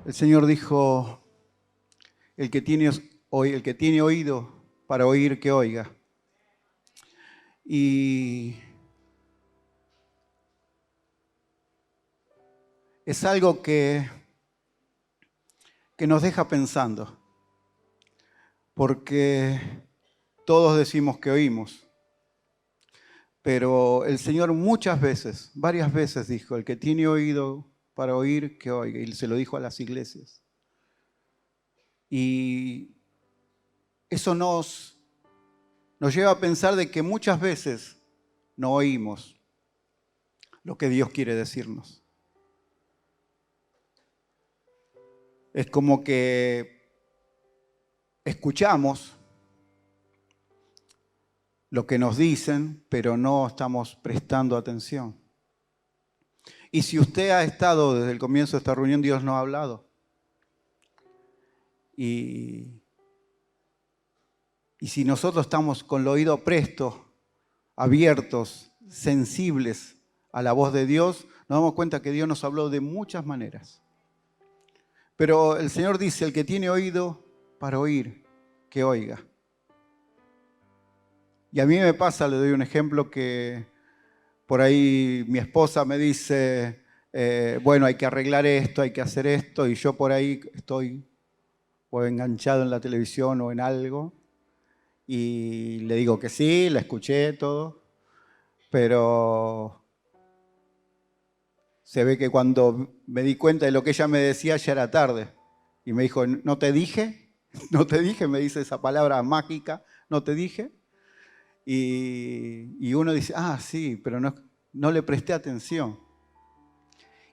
El Señor dijo, el que tiene oído para oír, que oiga. Y es algo que nos deja pensando, porque todos decimos que oímos, pero el Señor muchas veces, varias veces dijo, el que tiene oído para oír, que oiga, y se lo dijo a las iglesias. Y eso nos lleva a pensar de que muchas veces no oímos lo que Dios quiere decirnos. Es como que escuchamos lo que nos dicen, pero no estamos prestando atención. Y si usted ha estado desde el comienzo de esta reunión, Dios nos ha hablado. Y si nosotros estamos con el oído presto, abiertos, sensibles a la voz de Dios, nos damos cuenta que Dios nos habló de muchas maneras. Pero el Señor dice, el que tiene oído para oír, que oiga. Y a mí me pasa, le doy un ejemplo, que por ahí mi esposa me dice, bueno, hay que arreglar esto, hay que hacer esto, y yo por ahí estoy o enganchado en la televisión o en algo, y le digo que sí, la escuché todo, pero se ve que cuando me di cuenta de lo que ella me decía ya era tarde. Y me dijo, ¿no te dije? ¿No te dije? Me dice esa palabra mágica, ¿no te dije? Y uno dice, ah, sí, pero no le presté atención.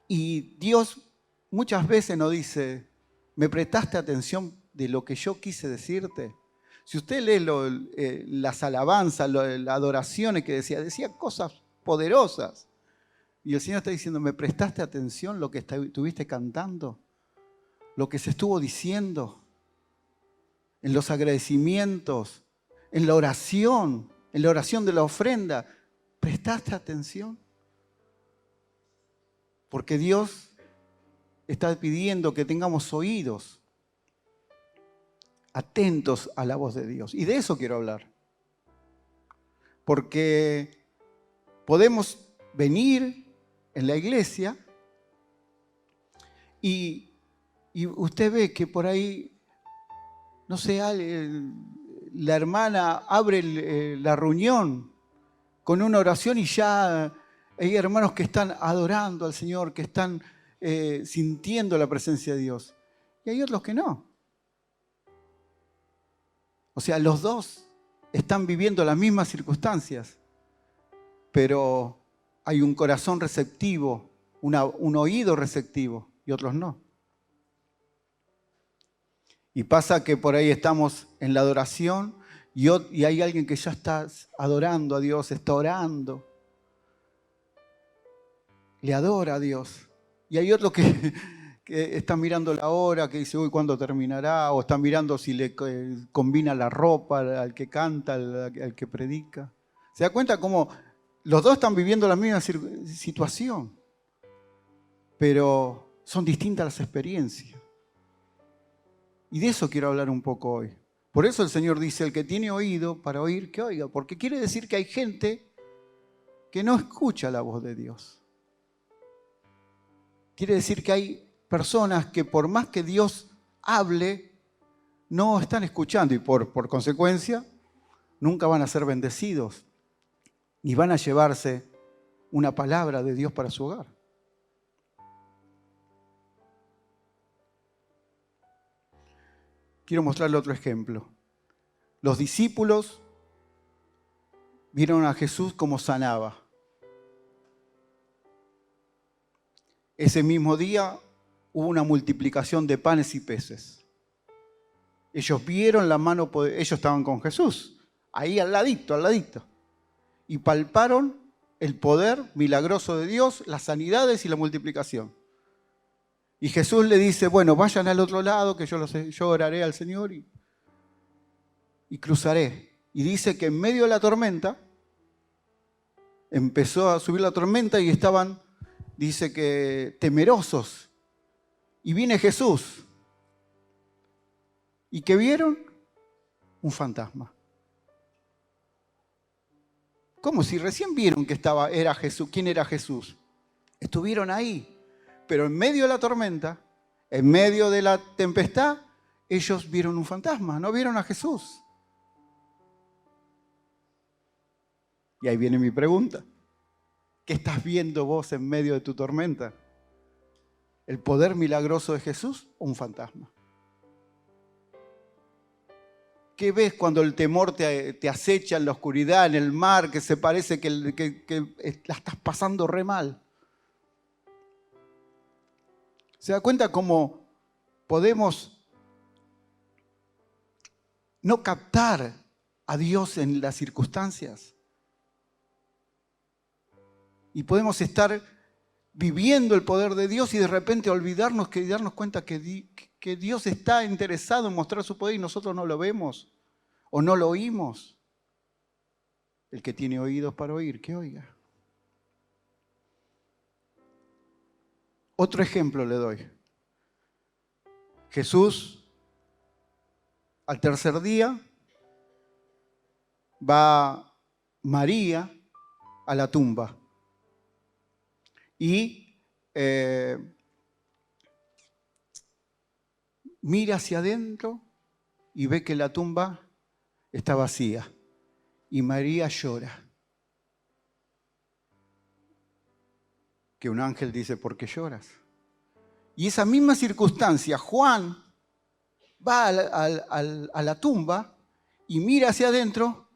Y Dios muchas veces nos dice, ¿me prestaste atención de lo que yo quise decirte? Si usted lee las alabanzas, las adoraciones que decía cosas poderosas. Y el Señor está diciendo, ¿me prestaste atención lo que estuviste cantando? Lo que se estuvo diciendo, en los agradecimientos, en la oración de la ofrenda. ¿Prestaste atención? Porque Dios está pidiendo que tengamos oídos atentos a la voz de Dios. Y de eso quiero hablar. Porque podemos venir en la iglesia y usted ve que por ahí, no sé, la hermana abre la reunión con una oración y ya hay hermanos que están adorando al Señor, que están sintiendo la presencia de Dios. Y hay otros que no. O sea, los dos están viviendo las mismas circunstancias, pero hay un corazón receptivo, un oído receptivo y otros no. Y pasa que por ahí estamos en la adoración y hay alguien que ya está adorando a Dios, está orando, le adora a Dios. Y hay otro que está mirando la hora, que dice, uy, ¿cuándo terminará? O está mirando si le combina la ropa al que canta, al que predica. ¿Se da cuenta cómo los dos están viviendo la misma situación? Pero son distintas las experiencias. Y de eso quiero hablar un poco hoy. Por eso el Señor dice, el que tiene oído para oír, que oiga. Porque quiere decir que hay gente que no escucha la voz de Dios. Quiere decir que hay personas que por más que Dios hable, no están escuchando y por consecuencia nunca van a ser bendecidos, ni van a llevarse una palabra de Dios para su hogar. Quiero mostrarle otro ejemplo. Los discípulos vieron a Jesús como sanaba. Ese mismo día hubo una multiplicación de panes y peces. Ellos vieron la mano, ellos estaban con Jesús, ahí al ladito, y palparon el poder milagroso de Dios, las sanidades y la multiplicación. Y Jesús le dice, bueno, vayan al otro lado, que yo oraré al Señor y cruzaré. Y dice que en medio de la tormenta, empezó a subir la tormenta y estaban, dice que temerosos. Y viene Jesús. ¿Y qué vieron? Un fantasma. ¿Cómo? Si recién vieron que era Jesús. ¿Quién era Jesús? Estuvieron ahí. Pero en medio de la tormenta, en medio de la tempestad, ellos vieron un fantasma, no vieron a Jesús. Y ahí viene mi pregunta. ¿Qué estás viendo vos en medio de tu tormenta? ¿El poder milagroso de Jesús o un fantasma? ¿Qué ves cuando el temor te acecha en la oscuridad, en el mar, que se parece que la estás pasando re mal? ¿Se da cuenta cómo podemos no captar a Dios en las circunstancias? Y podemos estar viviendo el poder de Dios y de repente olvidarnos y darnos cuenta que Dios está interesado en mostrar su poder y nosotros no lo vemos o no lo oímos. El que tiene oídos para oír, que oiga. Otro ejemplo le doy. Jesús, al tercer día, va María a la tumba y mira hacia adentro y ve que la tumba está vacía y María llora. Que un ángel dice, ¿por qué lloras? Y esa misma circunstancia, Juan va a la tumba y mira hacia adentro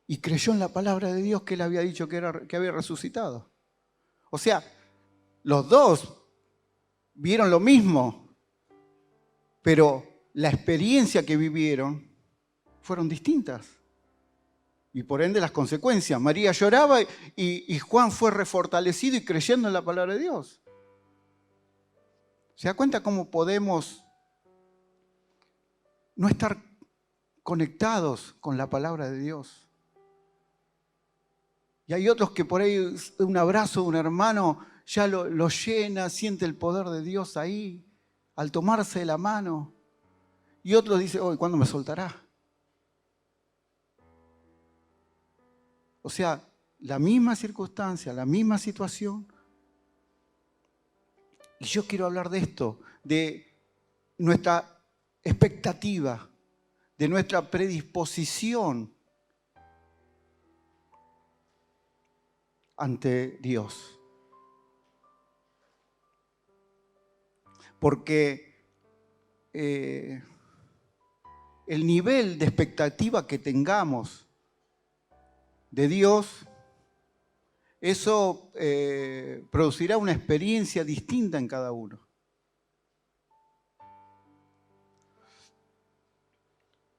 y creyó en la palabra de Dios que él había dicho que había resucitado. O sea, los dos vieron lo mismo, pero la experiencia que vivieron fueron distintas. Y por ende las consecuencias. María lloraba y Juan fue refortalecido y creyendo en la palabra de Dios. ¿Se da cuenta cómo podemos no estar conectados con la palabra de Dios? Y hay otros que por ahí un abrazo de un hermano ya lo llena, siente el poder de Dios ahí, al tomarse la mano. Y otros dicen, oh, ¿cuándo me soltará? O sea, la misma circunstancia, la misma situación. Y yo quiero hablar de esto, de nuestra expectativa, de nuestra predisposición ante Dios. Porque el nivel de expectativa que tengamos de Dios, eso producirá una experiencia distinta en cada uno.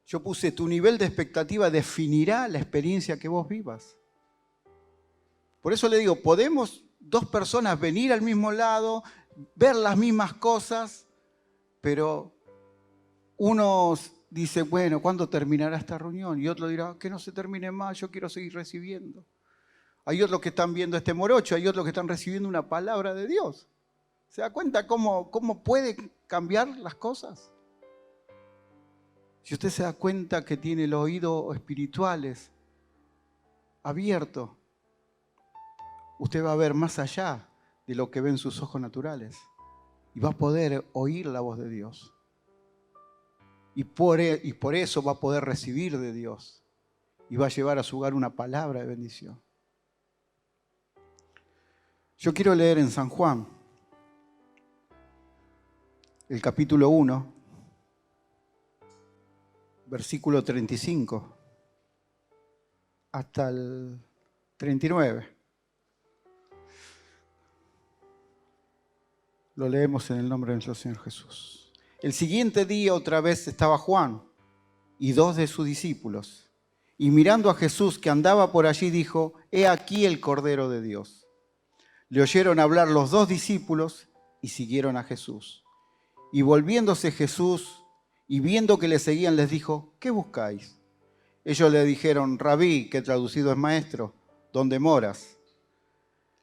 Yo puse, tu nivel de expectativa definirá la experiencia que vos vivas. Por eso le digo, podemos dos personas venir al mismo lado, ver las mismas cosas, pero uno dice, bueno, ¿cuándo terminará esta reunión? Y otro dirá, que no se termine más, yo quiero seguir recibiendo. Hay otros que están viendo este morocho, hay otros que están recibiendo una palabra de Dios. ¿Se da cuenta cómo puede cambiar las cosas? Si usted se da cuenta que tiene los oídos espirituales abiertos, usted va a ver más allá de lo que ven sus ojos naturales y va a poder oír la voz de Dios. Y por eso va a poder recibir de Dios y va a llevar a su hogar una palabra de bendición. Yo quiero leer en San Juan, el capítulo 1, versículo 35 hasta el 39. Lo leemos en el nombre de nuestro Señor Jesús. El siguiente día otra vez estaba Juan y dos de sus discípulos. Y mirando a Jesús que andaba por allí, dijo, he aquí el Cordero de Dios. Le oyeron hablar los dos discípulos y siguieron a Jesús. Y volviéndose Jesús y viendo que le seguían, les dijo, ¿qué buscáis? Ellos le dijeron, Rabí, que traducido es maestro, ¿dónde moras?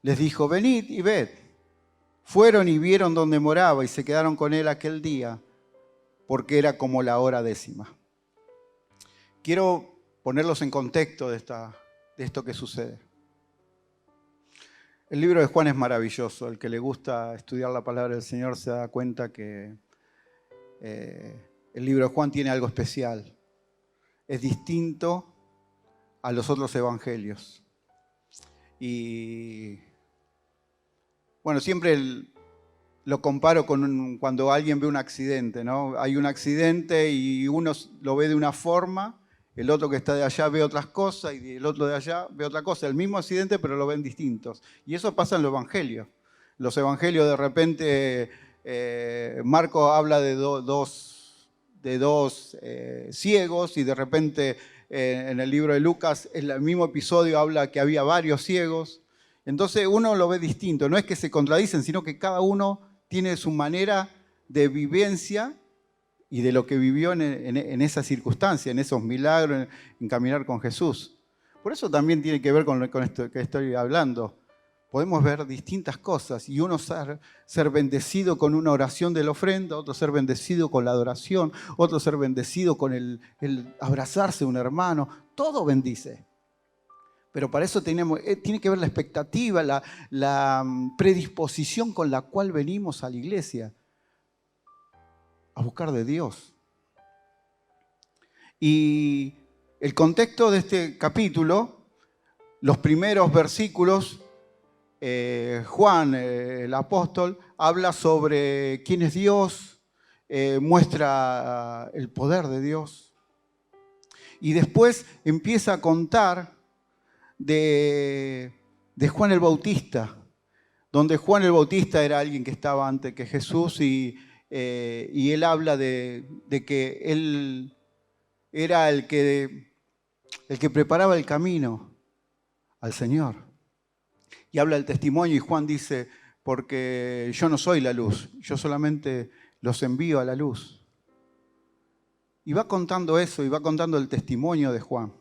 Les dijo, venid y ved. Fueron y vieron dónde moraba y se quedaron con él aquel día, porque era como la hora 10. Quiero ponerlos en contexto de esto que sucede. El libro de Juan es maravilloso. El que le gusta estudiar la palabra del Señor se da cuenta que el libro de Juan tiene algo especial. Es distinto a los otros evangelios. Y bueno, siempre lo comparo con cuando alguien ve un accidente, ¿no? Hay un accidente y uno lo ve de una forma, el otro que está de allá ve otras cosas y el otro de allá ve otra cosa. El mismo accidente, pero lo ven distintos. Y eso pasa en los evangelios. Los evangelios de repente, Marco habla de dos ciegos y de repente en el libro de Lucas, en el mismo episodio habla que había varios ciegos. Entonces uno lo ve distinto. No es que se contradicen, sino que cada uno tiene su manera de vivencia y de lo que vivió en esa circunstancia, en esos milagros, en caminar con Jesús. Por eso también tiene que ver con esto que estoy hablando. Podemos ver distintas cosas y uno ser bendecido con una oración de la ofrenda, otro ser bendecido con la adoración, otro ser bendecido con el abrazarse a un hermano. Todo bendice. Pero para eso tiene que ver la expectativa, la predisposición con la cual venimos a la iglesia, a buscar de Dios. Y el contexto de este capítulo, los primeros versículos, Juan, el apóstol, habla sobre quién es Dios, muestra el poder de Dios. Y después empieza a contar de Juan el Bautista, donde Juan el Bautista era alguien que estaba antes que Jesús y él habla de que él era el que preparaba el camino al Señor. Y habla del testimonio y Juan dice, porque yo no soy la luz, yo solamente los envío a la luz. Y va contando eso y va contando el testimonio de Juan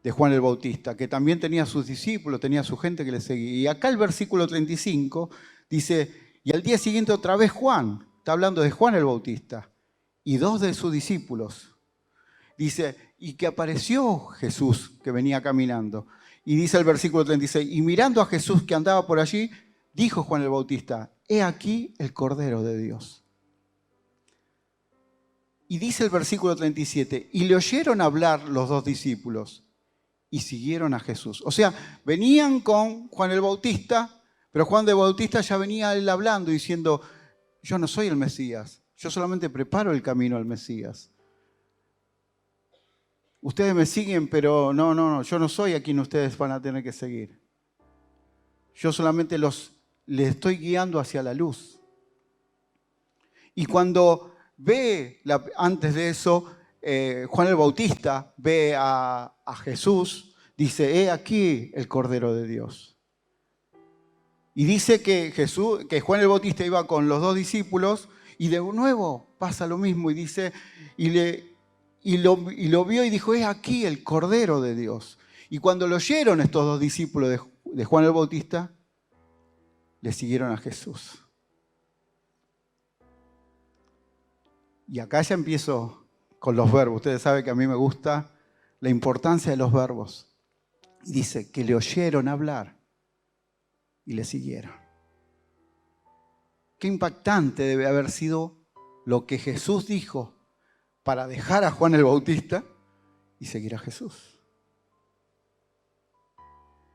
el Bautista, que también tenía sus discípulos, tenía su gente que le seguía. Y acá el versículo 35 dice, y al día siguiente otra vez Juan, está hablando de Juan el Bautista, y 2 de sus discípulos. Dice, y que apareció Jesús que venía caminando. Y dice el versículo 36, y mirando a Jesús que andaba por allí, dijo Juan el Bautista, he aquí el Cordero de Dios. Y dice el versículo 37, y le oyeron hablar los 2 discípulos y siguieron a Jesús. O sea, venían con Juan el Bautista, pero Juan el Bautista ya venía él hablando, diciendo, yo no soy el Mesías, yo solamente preparo el camino al Mesías. Ustedes me siguen, pero no, yo no soy a quien ustedes van a tener que seguir. Yo solamente les estoy guiando hacia la luz. Y cuando antes de eso, Juan el Bautista ve a Jesús, dice, he aquí el Cordero de Dios. Y dice que Juan el Bautista iba con los 2 discípulos y de nuevo pasa lo mismo y dice, y lo vio y dijo, he aquí el Cordero de Dios. Y cuando lo oyeron estos 2 discípulos de Juan el Bautista, le siguieron a Jesús. Y acá ya empiezo con los verbos. Ustedes saben que a mí me gusta la importancia de los verbos. Y dice que le oyeron hablar y le siguieron. Qué impactante debe haber sido lo que Jesús dijo para dejar a Juan el Bautista y seguir a Jesús.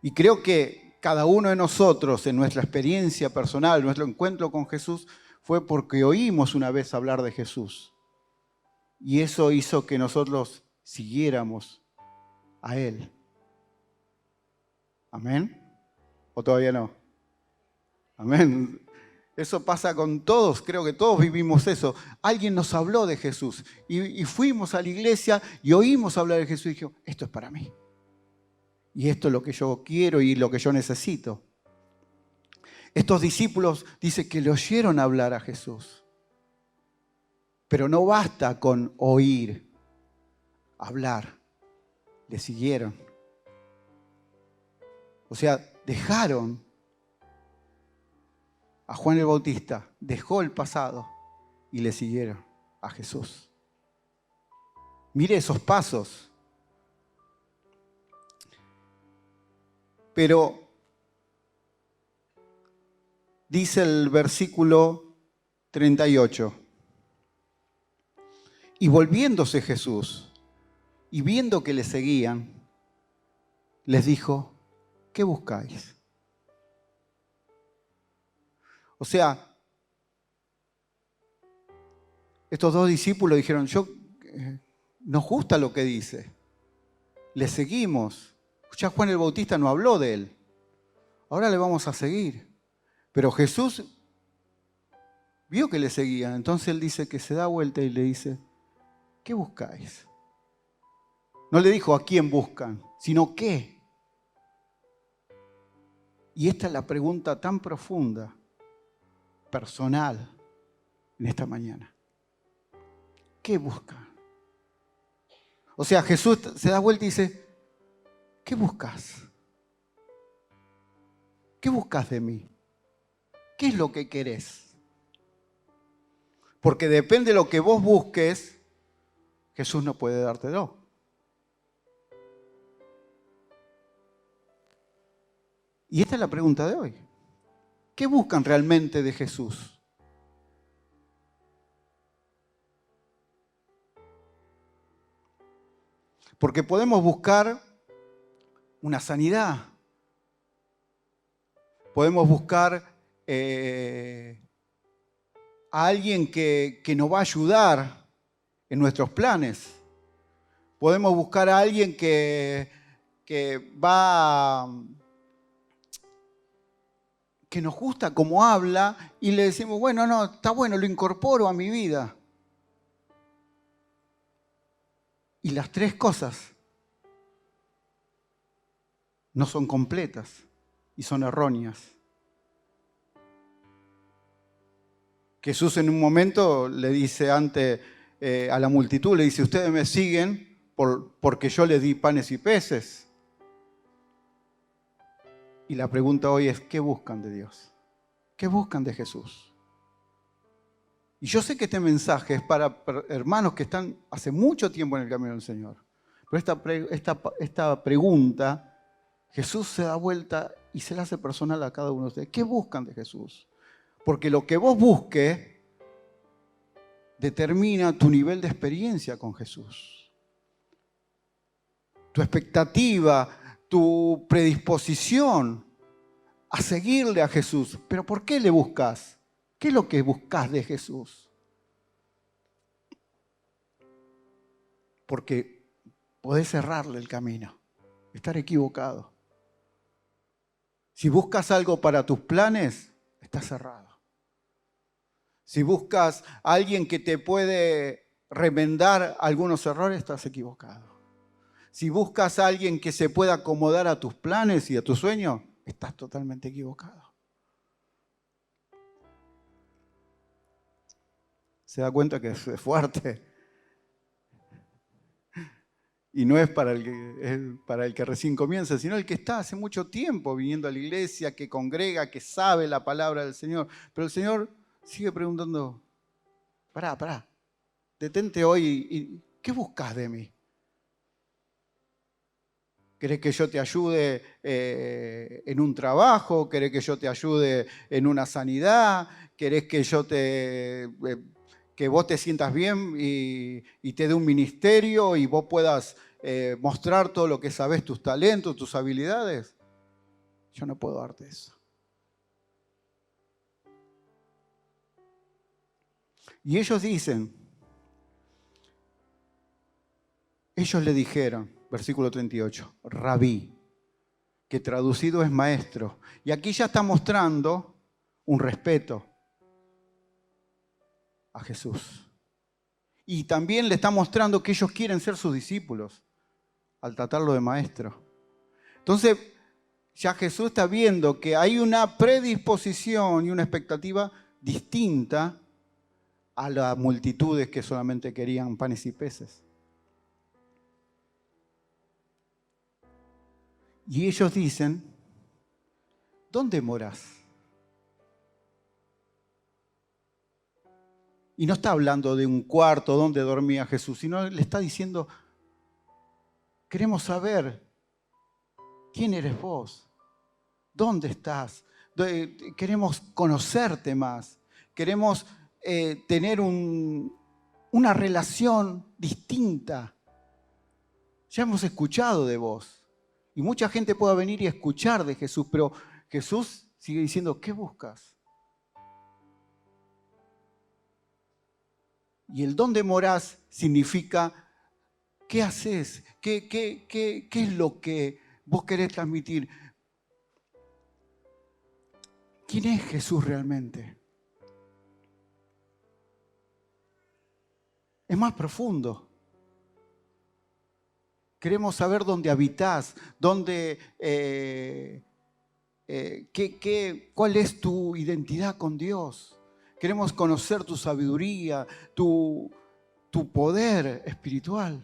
Y creo que cada uno de nosotros, en nuestra experiencia personal, nuestro encuentro con Jesús, fue porque oímos una vez hablar de Jesús. Y eso hizo que nosotros siguiéramos a Él. ¿Amén? ¿O todavía no? Amén. Eso pasa con todos, creo que todos vivimos eso. Alguien nos habló de Jesús y fuimos a la iglesia y oímos hablar de Jesús y dijimos, esto es para mí. Y esto es lo que yo quiero y lo que yo necesito. Estos discípulos dice que le oyeron hablar a Jesús. Pero no basta con oír, hablar. Le siguieron. O sea, dejaron a Juan el Bautista, dejó el pasado y le siguieron a Jesús. Mire esos pasos. Pero dice el versículo 38. Y volviéndose Jesús y viendo que le seguían, les dijo, ¿qué buscáis? O sea, estos dos discípulos dijeron, nos gusta lo que dice, le seguimos. Ya Juan el Bautista no habló de él, ahora le vamos a seguir. Pero Jesús vio que le seguían, entonces él dice que se da vuelta y le dice, ¿qué buscáis? No le dijo a quién buscan, sino qué. Y esta es la pregunta tan profunda, personal, en esta mañana. ¿Qué buscan? O sea, Jesús se da vuelta y dice, ¿qué buscas? ¿Qué buscas de mí? ¿Qué es lo que querés? Porque depende de lo que vos busques, Jesús no puede dártelo. Y esta es la pregunta de hoy. ¿Qué buscan realmente de Jesús? Porque podemos buscar una sanidad. Podemos buscar a alguien que nos va a ayudar en nuestros planes. Podemos buscar a alguien que nos gusta cómo habla y le decimos, bueno, no, está bueno, lo incorporo a mi vida. Y las tres cosas no son completas y son erróneas. Jesús en un momento le dice a la multitud, le dice, ustedes me siguen porque yo les di panes y peces. Y la pregunta hoy es, ¿qué buscan de Dios? ¿Qué buscan de Jesús? Y yo sé que este mensaje es para hermanos que están hace mucho tiempo en el camino del Señor. Pero esta pregunta, Jesús se da vuelta y se la hace personal a cada uno de ustedes. ¿Qué buscan de Jesús? Porque lo que vos busques determina tu nivel de experiencia con Jesús. Tu expectativa, tu predisposición a seguirle a Jesús. ¿Pero por qué le buscas? ¿Qué es lo que buscas de Jesús? Porque podés cerrarle el camino, estar equivocado. Si buscas algo para tus planes, estás cerrado. Si buscas a alguien que te puede remendar algunos errores, estás equivocado. Si buscas a alguien que se pueda acomodar a tus planes y a tus sueños, estás totalmente equivocado. ¿Se da cuenta que es fuerte? Y no es para el que recién comienza, sino el que está hace mucho tiempo viniendo a la iglesia, que congrega, que sabe la palabra del Señor. Pero el Señor sigue preguntando, pará, detente hoy y ¿qué buscas de mí? ¿Querés que yo te ayude en un trabajo? ¿Querés que yo te ayude en una sanidad? ¿Querés que que vos te sientas bien y te dé un ministerio y vos puedas mostrar todo lo que sabés, tus talentos, tus habilidades? Yo no puedo darte eso. Y ellos le dijeron, versículo 38, Rabí, que traducido es maestro. Y aquí ya está mostrando un respeto a Jesús. Y también le está mostrando que ellos quieren ser sus discípulos al tratarlo de maestro. Entonces, ya Jesús está viendo que hay una predisposición y una expectativa distinta a las multitudes que solamente querían panes y peces. Y ellos dicen, ¿dónde morás? Y no está hablando de un cuarto donde dormía Jesús, sino le está diciendo, queremos saber quién eres vos, dónde estás, queremos conocerte más, queremos tener una relación distinta. Ya hemos escuchado de vos. Y mucha gente puede venir y escuchar de Jesús, pero Jesús sigue diciendo, ¿qué buscas? Y el dónde morás significa, ¿qué haces? ¿Qué es lo que vos querés transmitir? ¿Quién es Jesús realmente? Es más profundo. Queremos saber dónde habitás, cuál es tu identidad con Dios. Queremos conocer tu sabiduría, tu poder espiritual.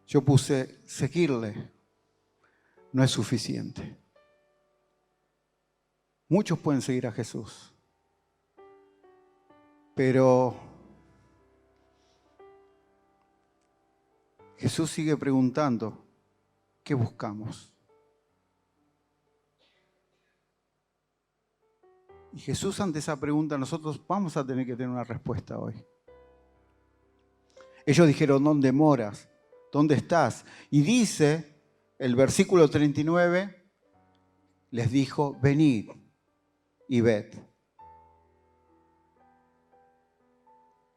Yo puse, seguirle no es suficiente. Muchos pueden seguir a Jesús, pero Jesús sigue preguntando, ¿qué buscamos? Y Jesús, ante esa pregunta, nosotros vamos a tener que tener una respuesta hoy. Ellos dijeron, ¿dónde moras? ¿Dónde estás? Y dice el versículo 39, les dijo, venid y ved.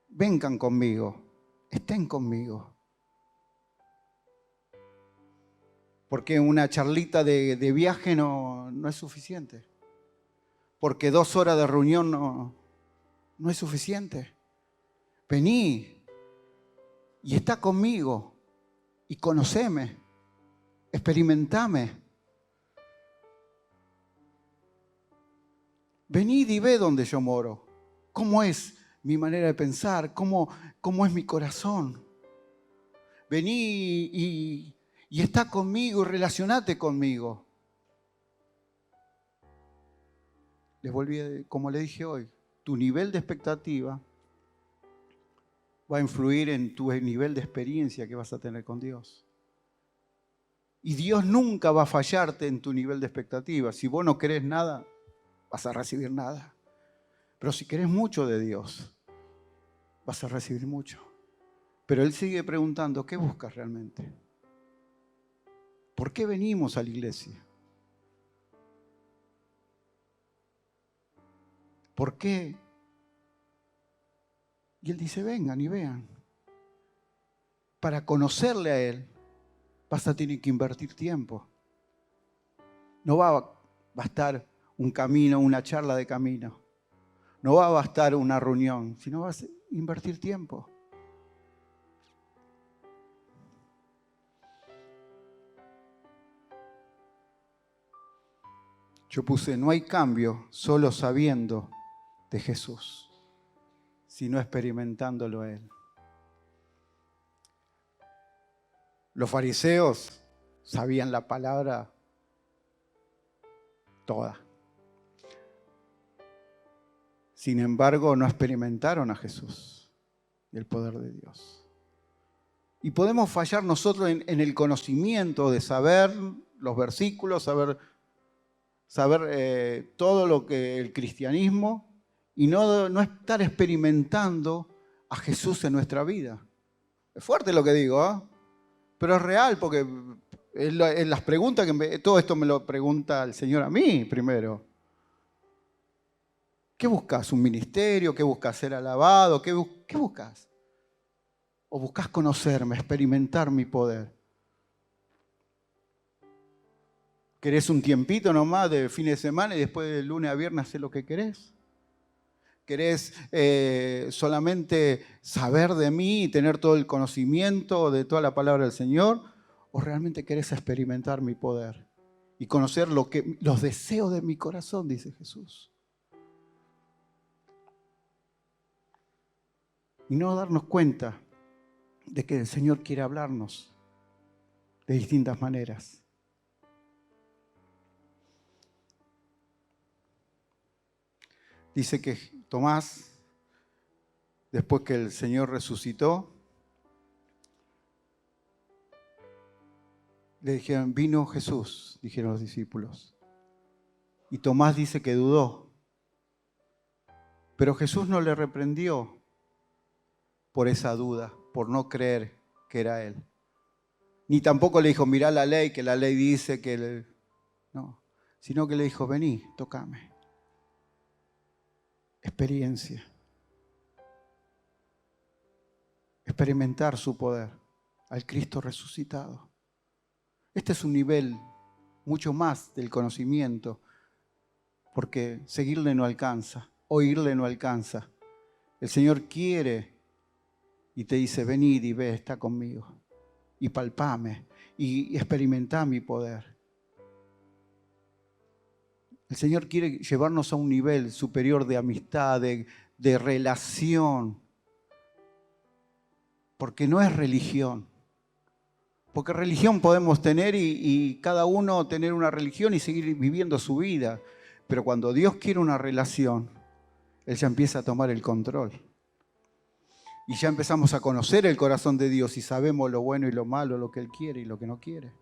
Vengan conmigo, estén conmigo. Porque una charlita de viaje no es suficiente. Porque 2 horas de reunión no es suficiente. Vení y está conmigo y conoceme, experimentame. Venid y ve donde yo moro. ¿Cómo es mi manera de pensar? ¿Cómo es mi corazón? Vení y está conmigo y relacionate conmigo. Les volví, como le dije hoy, tu nivel de expectativa va a influir en tu nivel de experiencia que vas a tener con Dios. Y Dios nunca va a fallarte en tu nivel de expectativa. Si vos no querés nada, vas a recibir nada. Pero si querés mucho de Dios, vas a recibir mucho. Pero Él sigue preguntando, ¿qué buscas realmente? ¿Por qué venimos a la iglesia? ¿Por qué? Y Él dice, vengan y vean. Para conocerle a Él, vas a tener que invertir tiempo. No va a bastar un camino, una charla de camino. No va a bastar una reunión, sino vas a invertir tiempo. Yo puse, no hay cambio solo sabiendo de Jesús, sino experimentándolo a Él. Los fariseos sabían la palabra toda. Sin embargo, no experimentaron a Jesús y el poder de Dios. Y podemos fallar nosotros en el conocimiento de saber los versículos, saber todo lo que el cristianismo y no estar experimentando a Jesús en nuestra vida. Es fuerte lo que digo, ¿eh? Pero es real, porque en las preguntas, todo esto me lo pregunta el Señor a mí primero. ¿Qué buscas? ¿Un ministerio? ¿Qué buscas? ¿Ser alabado? ¿Qué buscas? ¿O buscas conocerme, experimentar mi poder? ¿Querés un tiempito nomás de fin de semana y después de lunes a viernes hacer lo que querés? ¿Querés solamente saber de mí y tener todo el conocimiento de toda la palabra del Señor? ¿O realmente querés experimentar mi poder y conocer los deseos de mi corazón, dice Jesús? Y no darnos cuenta de que el Señor quiere hablarnos de distintas maneras. Dice que Tomás, después que el Señor resucitó, le dijeron, vino Jesús, dijeron los discípulos. Y Tomás dice que dudó. Pero Jesús no le reprendió por esa duda, por no creer que era Él. Ni tampoco le dijo, mirá la ley, que la ley dice que... No, sino que le dijo, vení, tócame. Experiencia. Experimentar su poder al Cristo resucitado. Este es un nivel mucho más del conocimiento, porque seguirle no alcanza, oírle no alcanza. El Señor quiere y te dice, venid y ve, está conmigo, y palpame, y experimentá mi poder. El Señor quiere llevarnos a un nivel superior de amistad, de relación, porque no es religión. Porque religión podemos tener y cada uno tener una religión y seguir viviendo su vida. Pero cuando Dios quiere una relación, Él ya empieza a tomar el control. Y ya empezamos a conocer el corazón de Dios y sabemos lo bueno y lo malo, lo que Él quiere y lo que no quiere.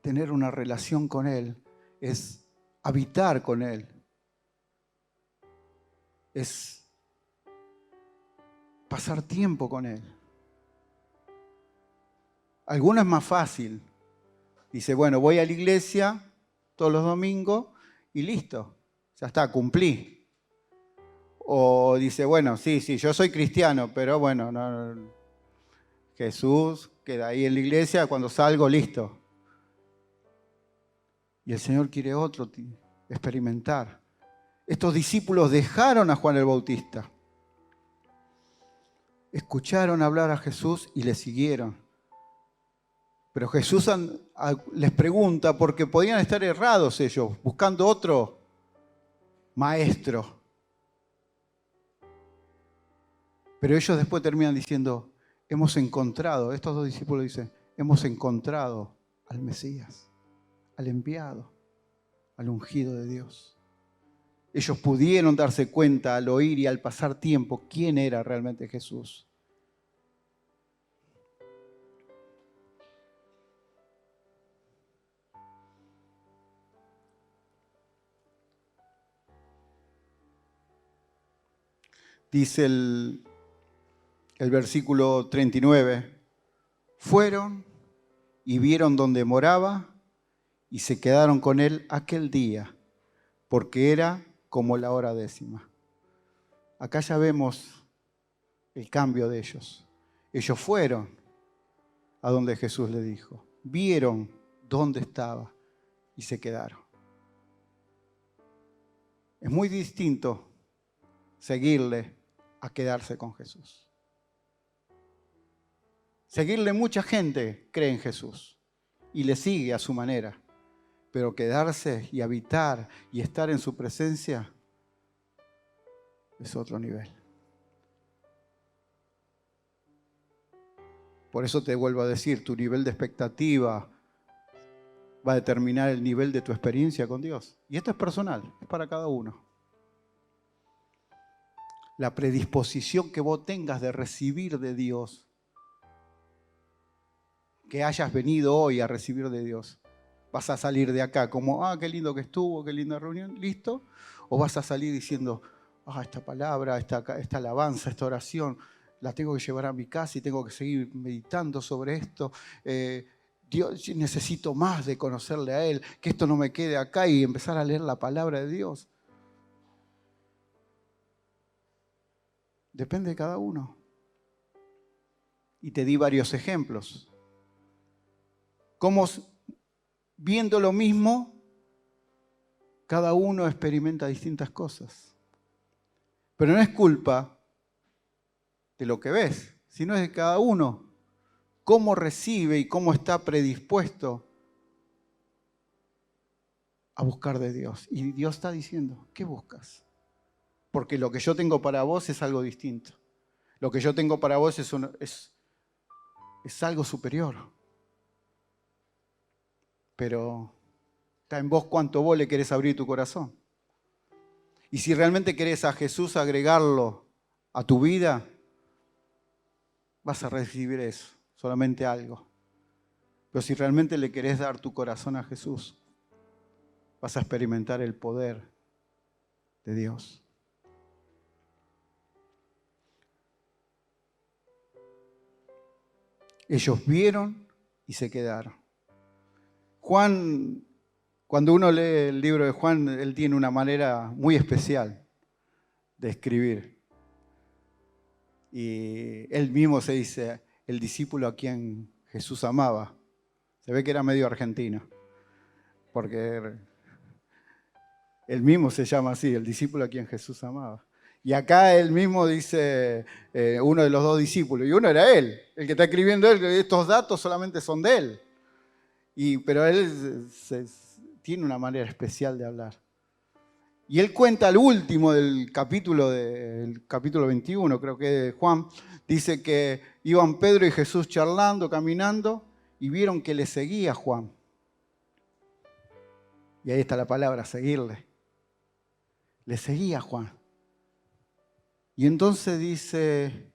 Tener una relación con Él es habitar con Él. Es pasar tiempo con Él. Alguno es más fácil. Dice, bueno, voy a la iglesia todos los domingos y listo, ya está, cumplí. O dice, bueno, sí, yo soy cristiano, pero bueno, no, Jesús queda ahí en la iglesia, cuando salgo, listo. Y el Señor quiere otro, experimentar. Estos discípulos dejaron a Juan el Bautista. Escucharon hablar a Jesús y le siguieron. Pero Jesús les pregunta, porque podían estar errados ellos, buscando otro maestro. Pero ellos después terminan diciendo, hemos encontrado, estos dos discípulos dicen, hemos encontrado al Mesías, al enviado, al ungido de Dios. Ellos pudieron darse cuenta al oír y al pasar tiempo quién era realmente Jesús. Dice el versículo 39, fueron y vieron dónde moraba y se quedaron con él aquel día, porque era como la hora 10:00. Acá ya vemos el cambio de ellos. Ellos fueron a donde Jesús les dijo, vieron dónde estaba y se quedaron. Es muy distinto seguirle a quedarse con Jesús. Seguirle, mucha gente cree en Jesús y le sigue a su manera, pero quedarse y habitar y estar en su presencia es otro nivel. Por eso te vuelvo a decir, tu nivel de expectativa va a determinar el nivel de tu experiencia con Dios. Y esto es personal, es para cada uno. La predisposición que vos tengas de recibir de Dios, que hayas venido hoy a recibir de Dios, vas a salir de acá como, qué lindo que estuvo, qué linda reunión, listo, o vas a salir diciendo, esta palabra, esta alabanza, esta oración, la tengo que llevar a mi casa y tengo que seguir meditando sobre esto. Dios, necesito más de conocerle a Él, que esto no me quede acá y empezar a leer la palabra de Dios. Depende de cada uno. Y te di varios ejemplos. Cómo viendo lo mismo, cada uno experimenta distintas cosas. Pero no es culpa de lo que ves, sino es de cada uno. Cómo recibe y cómo está predispuesto a buscar de Dios. Y Dios está diciendo, ¿qué buscas? Porque lo que yo tengo para vos es algo distinto. Lo que yo tengo para vos es algo superior. Pero está en vos cuánto vos le querés abrir tu corazón. Y si realmente querés a Jesús agregarlo a tu vida, vas a recibir eso, solamente algo. Pero si realmente le querés dar tu corazón a Jesús, vas a experimentar el poder de Dios. Ellos vieron y se quedaron. Juan, cuando uno lee el libro de Juan, él tiene una manera muy especial de escribir. Y él mismo se dice, el discípulo a quien Jesús amaba. Se ve que era medio argentino, porque él mismo se llama así, el discípulo a quien Jesús amaba. Y acá él mismo dice uno de los dos discípulos, y uno era él, el que está escribiendo él, estos datos solamente son de él. Pero él tiene una manera especial de hablar. Y él cuenta al último del capítulo 21, creo que de Juan, dice que iban Pedro y Jesús charlando, caminando, y vieron que le seguía Juan. Y ahí está la palabra, seguirle. Le seguía Juan. Y entonces dice,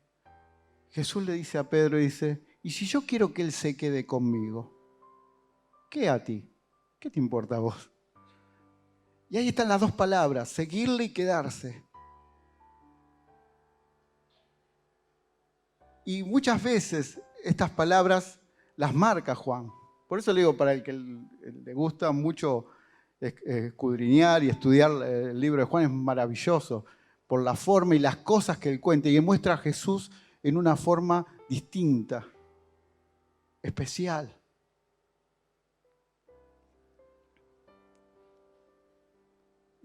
Jesús le dice a Pedro, dice, ¿y si yo quiero que él se quede conmigo? ¿Qué a ti? ¿Qué te importa a vos? Y ahí están las dos palabras, seguirle y quedarse. Y muchas veces estas palabras las marca Juan. Por eso le digo, para el que le gusta mucho escudriñar y estudiar el libro de Juan, es maravilloso por la forma y las cosas que él cuenta. Y muestra a Jesús en una forma distinta, especial.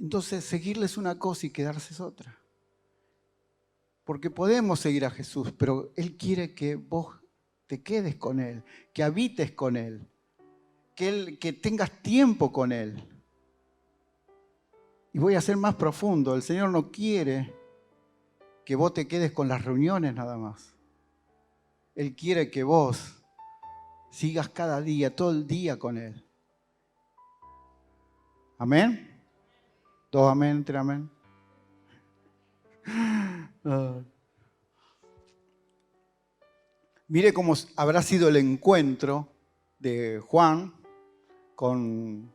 Entonces, seguirle es una cosa y quedarse es otra. Porque podemos seguir a Jesús, pero Él quiere que vos te quedes con Él, que habites con Él, que tengas tiempo con Él. Y voy a ser más profundo. El Señor no quiere que vos te quedes con las reuniones nada más. Él quiere que vos sigas cada día, todo el día con Él. ¿Amén? ¿Dos amén? ¿Tres amén? Mire cómo habrá sido el encuentro de Juan con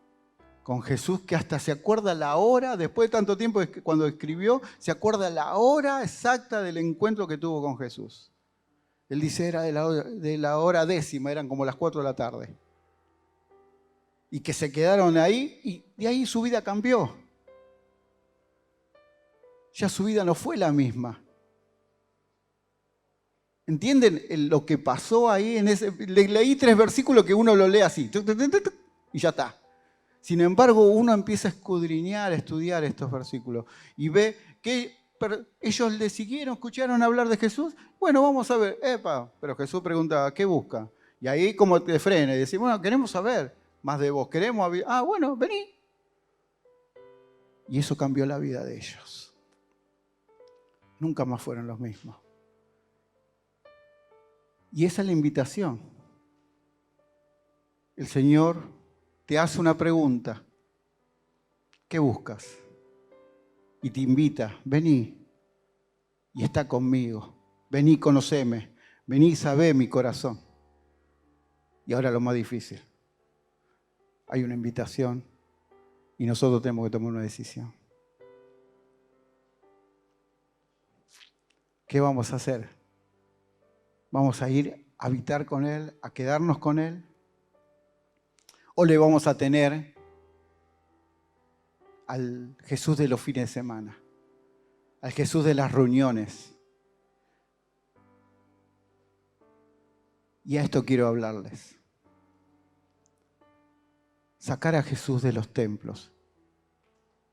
Jesús, que hasta se acuerda la hora, después de tanto tiempo cuando escribió, se acuerda la hora exacta del encuentro que tuvo con Jesús. Él dice, era de la hora décima, eran como las 4 de la tarde. Y que se quedaron ahí, y de ahí su vida cambió. Ya su vida no fue la misma. ¿Entienden lo que pasó ahí? Leí 3 versículos que uno lo lee así, y ya está. Sin embargo, uno empieza a escudriñar, a estudiar estos versículos y ve que ellos le siguieron, escucharon hablar de Jesús. Bueno, vamos a ver, pero Jesús pregunta, ¿qué busca? Y ahí como te frena y decís, bueno, queremos saber más de vos, bueno, vení. Y eso cambió la vida de ellos. Nunca más fueron los mismos. Y esa es la invitación. El Señor te hace una pregunta. ¿Qué buscas? Y te invita, vení y está conmigo. Vení, conoceme. Vení, sabé mi corazón. Y ahora lo más difícil. Hay una invitación y nosotros tenemos que tomar una decisión. ¿Qué vamos a hacer? ¿Vamos a ir a habitar con Él, a quedarnos con Él? ¿O le vamos a tener al Jesús de los fines de semana? Al Jesús de las reuniones. Y a esto quiero hablarles. Sacar a Jesús de los templos.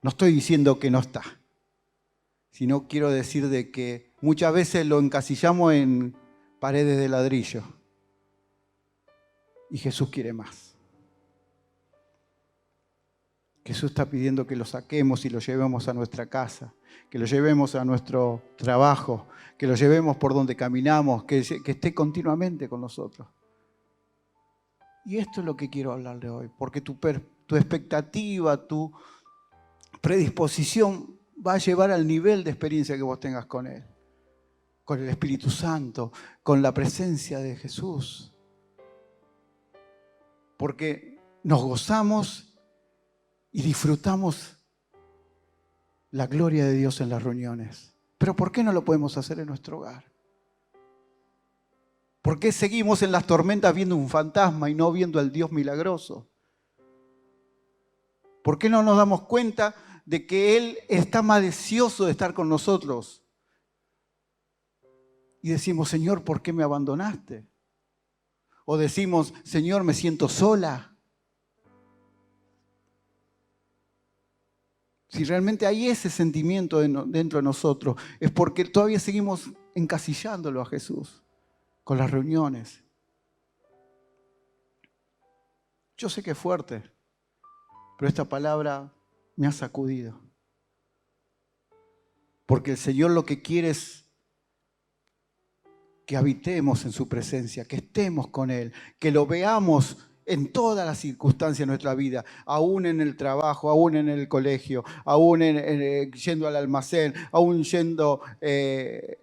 No estoy diciendo que no está, sino quiero decir de que muchas veces lo encasillamos en paredes de ladrillo. Y Jesús quiere más. Jesús está pidiendo que lo saquemos y lo llevemos a nuestra casa, que lo llevemos a nuestro trabajo, que lo llevemos por donde caminamos, que esté continuamente con nosotros. Y esto es lo que quiero hablarle hoy, porque tu expectativa, tu predisposición va a llevar al nivel de experiencia que vos tengas con Él, con el Espíritu Santo, con la presencia de Jesús. Porque nos gozamos y disfrutamos la gloria de Dios en las reuniones. Pero ¿por qué no lo podemos hacer en nuestro hogar? ¿Por qué seguimos en las tormentas viendo un fantasma y no viendo al Dios milagroso? ¿Por qué no nos damos cuenta de que Él está más deseoso de estar con nosotros? Y decimos, Señor, ¿por qué me abandonaste? O decimos, Señor, me siento sola. Si realmente hay ese sentimiento dentro de nosotros, es porque todavía seguimos encasillándolo a Jesús con las reuniones. Yo sé que es fuerte, pero esta palabra me ha sacudido. Porque el Señor lo que quiere es que habitemos en su presencia, que estemos con Él, que lo veamos en todas las circunstancias de nuestra vida, aún en el trabajo, aún en el colegio, aún yendo al almacén, aún yendo en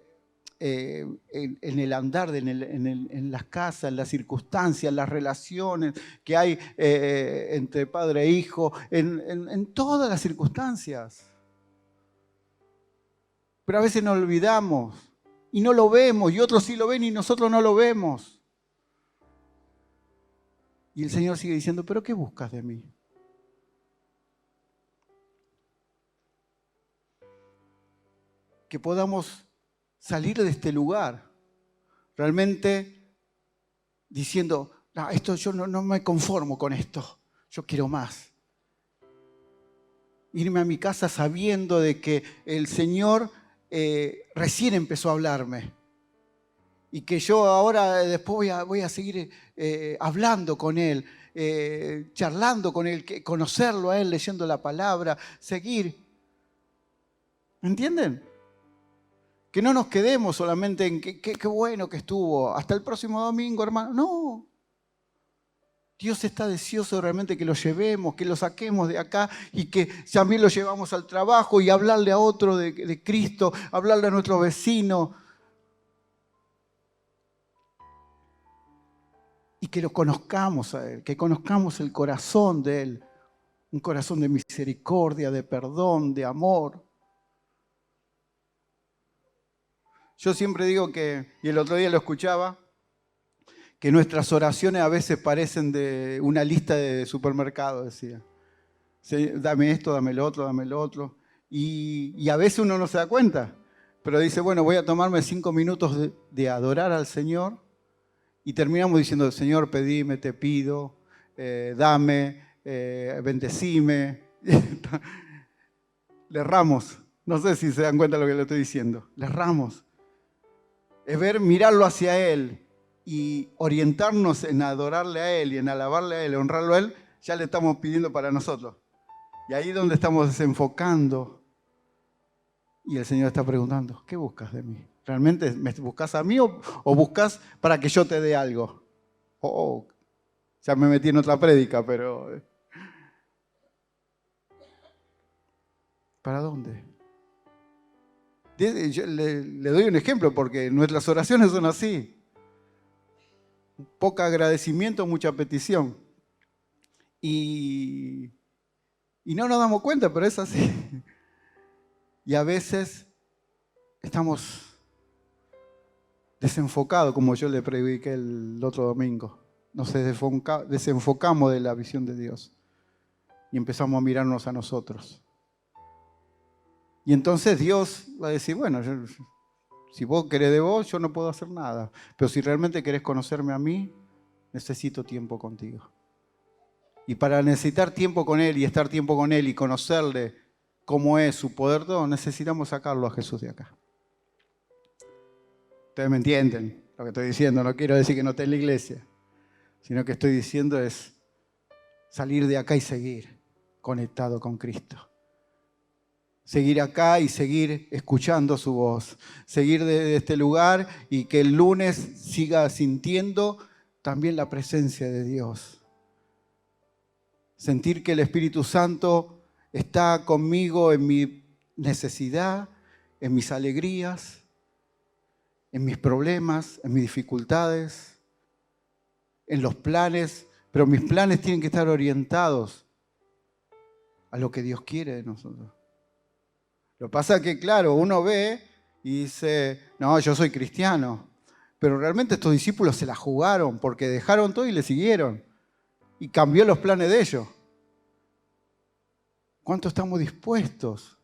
el andar, en las casas, en las circunstancias, en las relaciones que hay entre padre e hijo, en todas las circunstancias. Pero a veces nos olvidamos y no lo vemos, y otros sí lo ven y nosotros no lo vemos. Y el Señor sigue diciendo, ¿pero qué buscas de mí? Que podamos salir de este lugar realmente diciendo, no, esto yo no me conformo con esto, yo quiero más. Irme a mi casa sabiendo de que el Señor recién empezó a hablarme. Y que yo ahora después voy a seguir hablando con Él, charlando con Él, conocerlo a Él, leyendo la palabra, seguir. ¿Entienden? Que no nos quedemos solamente en qué bueno que estuvo, hasta el próximo domingo, hermano. No. Dios está deseoso realmente que lo llevemos, que lo saquemos de acá y que también lo llevamos al trabajo y hablarle a otro de Cristo, hablarle a nuestro vecino. Y que lo conozcamos a Él, que conozcamos el corazón de Él, un corazón de misericordia, de perdón, de amor. Yo siempre digo que, y el otro día lo escuchaba, que nuestras oraciones a veces parecen de una lista de supermercado, decía. Dame esto, dame lo otro, dame lo otro. Y a veces uno no se da cuenta, pero dice, bueno, voy a tomarme 5 minutos de adorar al Señor. Y terminamos diciendo, Señor, pedime, te pido, dame, bendecime. Le erramos. No sé si se dan cuenta de lo que le estoy diciendo. Le erramos. Es mirarlo hacia Él y orientarnos en adorarle a Él y en alabarle a Él, honrarlo a Él, ya le estamos pidiendo para nosotros. Y ahí es donde estamos desenfocando. Y el Señor está preguntando, ¿qué buscas de mí? ¿Realmente me buscas a mí o buscas para que yo te dé algo? Ya me metí en otra prédica, pero... ¿Para dónde? Yo le doy un ejemplo porque nuestras oraciones son así. Poco agradecimiento, mucha petición. Y no nos damos cuenta, pero es así. Y a veces estamos desenfocados, como yo le prediqué el otro domingo. Nos desenfocamos de la visión de Dios y empezamos a mirarnos a nosotros. Y entonces Dios va a decir, bueno, si vos querés de vos, yo no puedo hacer nada. Pero si realmente querés conocerme a mí, necesito tiempo contigo. Y para necesitar tiempo con Él y estar tiempo con Él y conocerle cómo es su poder, necesitamos sacarlo a Jesús de acá. Ustedes me entienden lo que estoy diciendo. No quiero decir que no esté en la iglesia, sino que estoy diciendo es salir de acá y seguir conectado con Cristo. Seguir acá y seguir escuchando su voz. Seguir de este lugar y que el lunes siga sintiendo también la presencia de Dios. Sentir que el Espíritu Santo está conmigo en mi necesidad, en mis alegrías, en mis problemas, en mis dificultades, en los planes. Pero mis planes tienen que estar orientados a lo que Dios quiere de nosotros. Lo que pasa es que, claro, uno ve y dice, no, yo soy cristiano. Pero realmente estos discípulos se la jugaron porque dejaron todo y le siguieron. Y cambió los planes de ellos. ¿Cuánto estamos dispuestos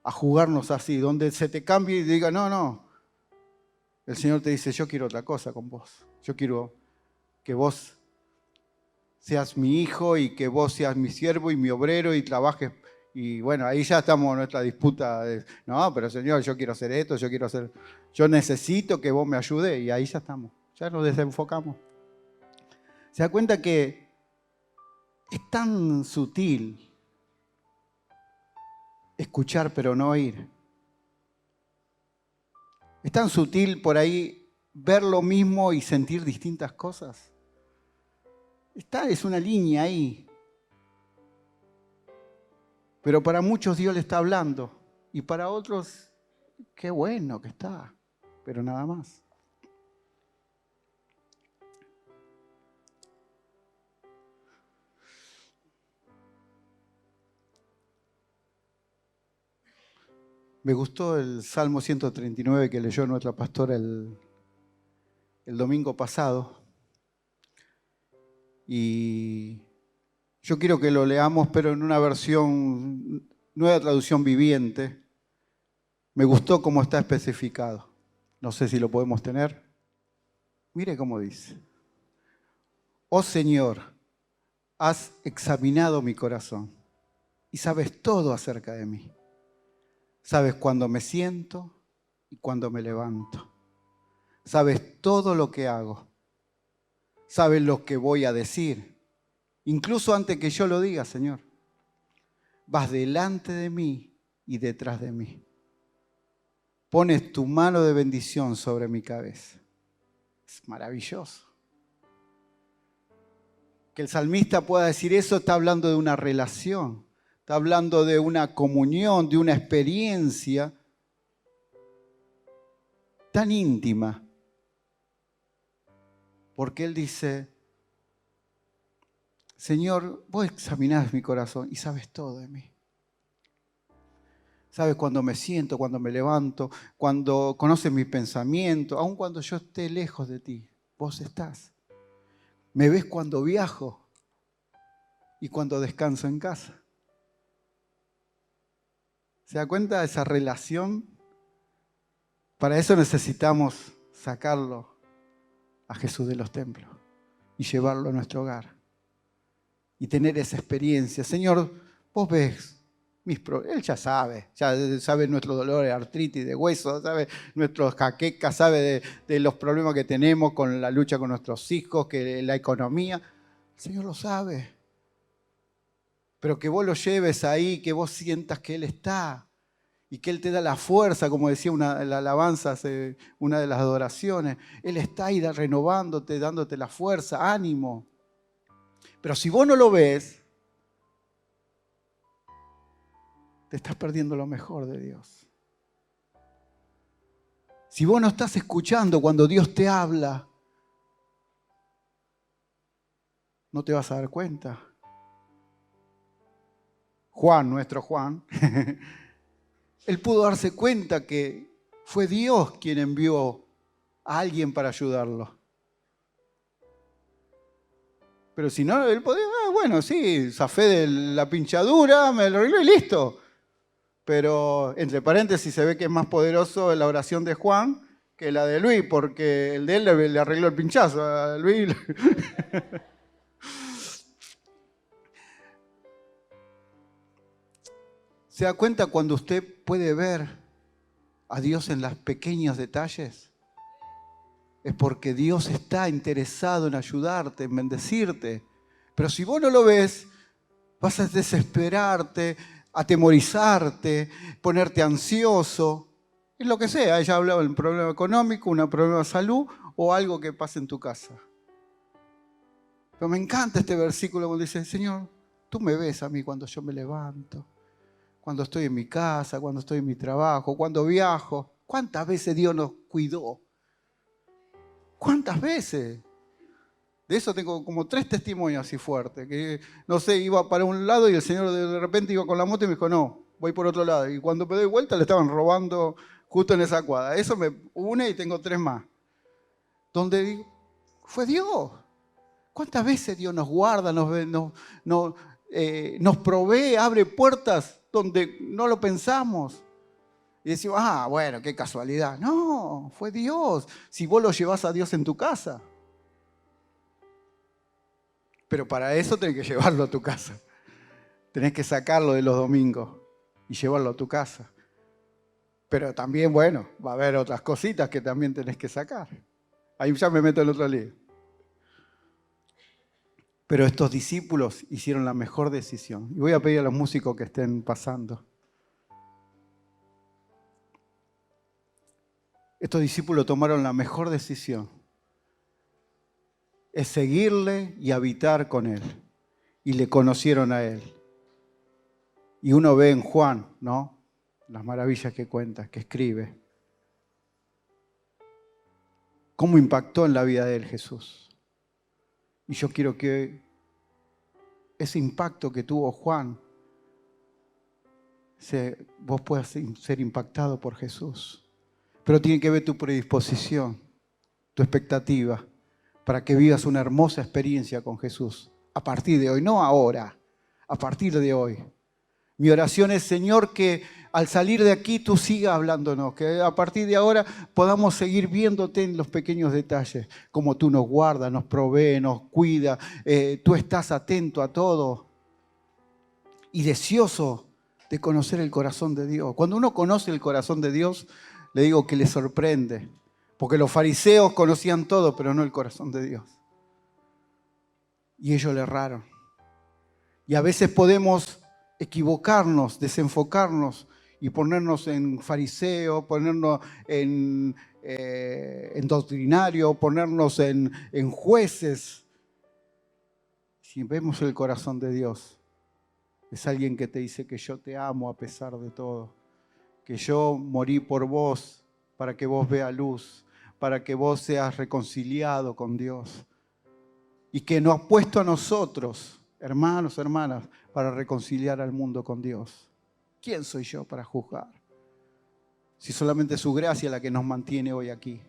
a jugarnos así? Donde se te cambie y diga, no. El Señor te dice, yo quiero otra cosa con vos. Yo quiero que vos seas mi hijo y que vos seas mi siervo y mi obrero y trabajes. Y bueno, ahí ya estamos en nuestra disputa de, no, pero Señor, yo quiero hacer esto, yo necesito que vos me ayudes. Y ahí ya estamos, ya nos desenfocamos. ¿Se da cuenta que es tan sutil escuchar pero no oír? Es tan sutil por ahí ver lo mismo y sentir distintas cosas. Es una línea ahí. Pero para muchos Dios le está hablando. Y para otros, qué bueno que está. Pero nada más. Me gustó el Salmo 139 que leyó nuestra pastora el domingo pasado. Y yo quiero que lo leamos, pero en una versión, nueva traducción viviente. Me gustó cómo está especificado. No sé si lo podemos tener. Mire cómo dice. Oh Señor, has examinado mi corazón y sabes todo acerca de mí. Sabes cuándo me siento y cuándo me levanto. Sabes todo lo que hago. Sabes lo que voy a decir. Incluso antes que yo lo diga, Señor. Vas delante de mí y detrás de mí. Pones tu mano de bendición sobre mi cabeza. Es maravilloso. Que el salmista pueda decir eso, está hablando de una relación. Está hablando de una comunión, de una experiencia tan íntima. Porque él dice, Señor, vos examinás mi corazón y sabes todo de mí. Sabes cuando me siento, cuando me levanto, cuando conoces mis pensamientos, aun cuando yo esté lejos de ti, vos estás. Me ves cuando viajo y cuando descanso en casa. ¿Se da cuenta de esa relación? Para eso necesitamos sacarlo a Jesús de los templos y llevarlo a nuestro hogar y tener esa experiencia. Señor, vos ves mis problemas. Él ya sabe nuestro dolor de artritis, de hueso, sabe nuestros jaquecas, sabe de los problemas que tenemos con la lucha con nuestros hijos, que la economía. El Señor lo sabe. Pero que vos lo lleves ahí, que vos sientas que Él está y que Él te da la fuerza, como decía la alabanza, una de las adoraciones. Él está ahí renovándote, dándote la fuerza, ánimo. Pero si vos no lo ves, te estás perdiendo lo mejor de Dios. Si vos no estás escuchando cuando Dios te habla, no te vas a dar cuenta. Juan, nuestro Juan, él pudo darse cuenta que fue Dios quien envió a alguien para ayudarlo. Pero si no, él podía, bueno, sí, zafé de la pinchadura, me lo arreglé y listo. Pero, entre paréntesis, se ve que es más poderoso la oración de Juan que la de Luis, porque el de él le arregló el pinchazo a Luis. ¿Se da cuenta cuando usted puede ver a Dios en los pequeños detalles? Es porque Dios está interesado en ayudarte, en bendecirte. Pero si vos no lo ves, vas a desesperarte, atemorizarte, ponerte ansioso, es lo que sea. Ella hablaba de un problema económico, un problema de salud o algo que pase en tu casa. Pero me encanta este versículo cuando dice, Señor, tú me ves a mí cuando yo me levanto, cuando estoy en mi casa, cuando estoy en mi trabajo, cuando viajo. ¿Cuántas veces Dios nos cuidó? ¿Cuántas veces? De eso tengo como 3 testimonios así fuertes. Que, no sé, iba para un lado y el Señor de repente iba con la moto y me dijo, no, voy por otro lado. Y cuando me doy vuelta le estaban robando justo en esa cuadra. Eso me une y tengo 3 más. Donde digo, fue Dios. ¿Cuántas veces Dios nos guarda, nos provee, abre puertas donde no lo pensamos? Y decimos, bueno, qué casualidad. No, fue Dios. Si vos lo llevás a Dios en tu casa. Pero para eso tenés que llevarlo a tu casa. Tenés que sacarlo de los domingos y llevarlo a tu casa. Pero también, bueno, va a haber otras cositas que también tenés que sacar. Ahí ya me meto en otro lío. Pero estos discípulos hicieron la mejor decisión. Y voy a pedir a los músicos que estén pasando. Estos discípulos tomaron la mejor decisión. Es seguirle y habitar con él. Y le conocieron a él. Y uno ve en Juan, ¿no? Las maravillas que cuenta, que escribe. Cómo impactó en la vida de él Jesús. Y yo quiero que ese impacto que tuvo Juan, vos puedas ser impactado por Jesús. Pero tiene que ver tu predisposición, tu expectativa, para que vivas una hermosa experiencia con Jesús. A partir de hoy, no ahora, a partir de hoy. Mi oración es, Señor, que al salir de aquí tú sigas hablándonos, que a partir de ahora podamos seguir viéndote en los pequeños detalles, como tú nos guardas, nos provee, nos cuida, tú estás atento a todo y deseoso de conocer el corazón de Dios. Cuando uno conoce el corazón de Dios, le digo que le sorprende, porque los fariseos conocían todo, pero no el corazón de Dios. Y ellos le erraron. Y a veces podemos equivocarnos, desenfocarnos y ponernos en fariseo, ponernos en doctrinario, ponernos en jueces. Si vemos el corazón de Dios, es alguien que te dice que yo te amo a pesar de todo, que yo morí por vos para que vos veas luz, para que vos seas reconciliado con Dios y que nos ha puesto a nosotros, hermanos, hermanas, para reconciliar al mundo con Dios. ¿Quién soy yo para juzgar? Si solamente es su gracia la que nos mantiene hoy aquí.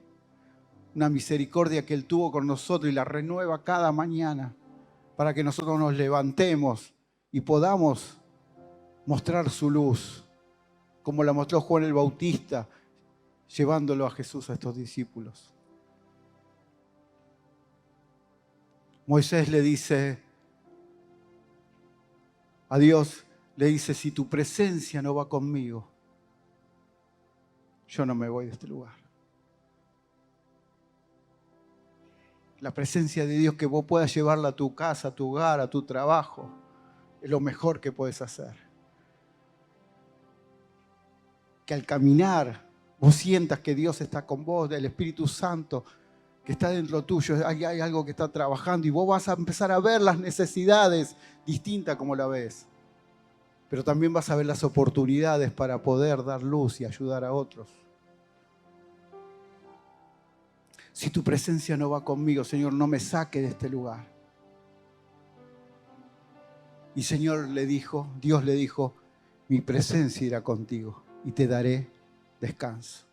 Una misericordia que Él tuvo con nosotros y la renueva cada mañana para que nosotros nos levantemos y podamos mostrar su luz, como la mostró Juan el Bautista, llevándolo a Jesús a estos discípulos. Moisés le dice a Dios, le dice, si tu presencia no va conmigo, yo no me voy de este lugar. La presencia de Dios, que vos puedas llevarla a tu casa, a tu hogar, a tu trabajo, es lo mejor que puedes hacer. Que al caminar vos sientas que Dios está con vos, el Espíritu Santo que está dentro tuyo, hay algo que está trabajando y vos vas a empezar a ver las necesidades distintas como la ves. Pero también vas a ver las oportunidades para poder dar luz y ayudar a otros. Si tu presencia no va conmigo, Señor, no me saque de este lugar. Y Señor le dijo, Dios le dijo, mi presencia irá contigo y te daré descanso.